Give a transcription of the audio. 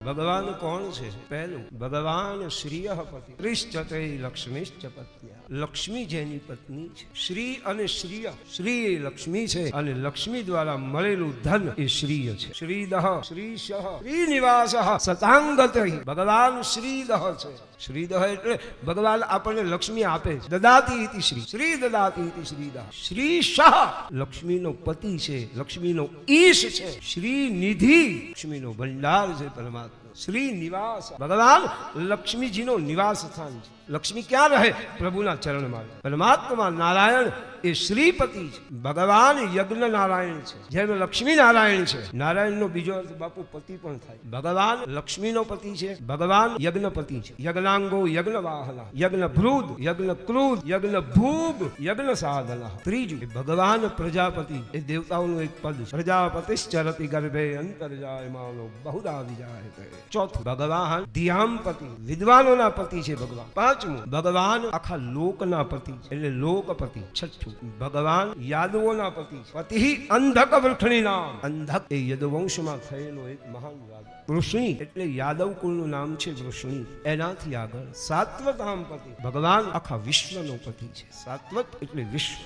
ભગવાન કોણ છે? પહેલું, ભગવાન શ્રીય પતિ, ત્રિશ્ચતે લક્ષ્મીશ્ચ પત્ન્યા. લક્ષ્મી જેની પત્ની છે. શ્રી અને શ્રીય, શ્રી એ લક્ષ્મી છે અને લક્ષ્મી દ્વારા મળેલું ધન એ શ્રીય છે. શ્રીદહ શ્રીશ શ્રીનિવાસ સતાંગત. ભગવાન શ્રીદહ છે. શ્રીદહ એટલે ભગવાન આપણને લક્ષ્મી આપે છે. દદાતી ઇતિ શ્રી, શ્રી દદાતી ઇતિ શ્રીદહ. શ્રીશ લક્ષ્મીનો પતિ છે, લક્ષ્મીનો ઈશ છે. શ્રી નિધિ લક્ષ્મીનો ભંડાર છે પરમાત્મા. શ્રી નિવાસ ભગવાન લક્ષ્મીજીનો નિવાસ સ્થાન છે. લક્ષ્મી ક્યાં રહે? પ્રભુના ચરણમાં. પરમાત્મા નારાયણ એ શ્રીપતિ છે. ભગવાન યજ્ઞ નારાયણ છે. જેમ લક્ષ્મી નારાયણ છે, નારાયણનો બીજો અર્થ બાપુ પતિ પણ થાય. ભગવાન લક્ષ્મીનો પતિ છે, ભગવાન યજ્ઞપતિ છે. યજ્ઞાંગો યજ્ઞ વાહના, યજ્ઞ ભૃદ, યજ્ઞ ક્રુદ, યજ્ઞ ભૂગ, યજ્ઞ સાધના. ત્રીજું, ભગવાન પ્રજાપતિ એ દેવતાઓનું એક પદ છે. પ્રજાપતિશ્ચરતિ ગર્ભે અંતર્જાયમાનો બહુધા વિજાયતે. ચોથું, ભગવાન ધ્યામપતિ, વિદ્વાનોના પતિ છે ભગવાન. પાંચમું, ભગવાન આખા લોકના પતિ છે, એટલે લોકપતિ. છઠ્ઠું, ભગવાન યાદવોના પતિ છે. પતિ અંધક વૃક્ષણી નામ. અંધક એ યદુવંશમાં થયેલો એક મહાન રાજા. વૃષ્ણી એટલે યાદવ કુળનું નામ છે વૃષ્ણી. એનાથી આગળ સાત્વતામ પતિ, ભગવાન આખા વિશ્વનો પતિ છે. સાત્વત એટલે વિશ્વ.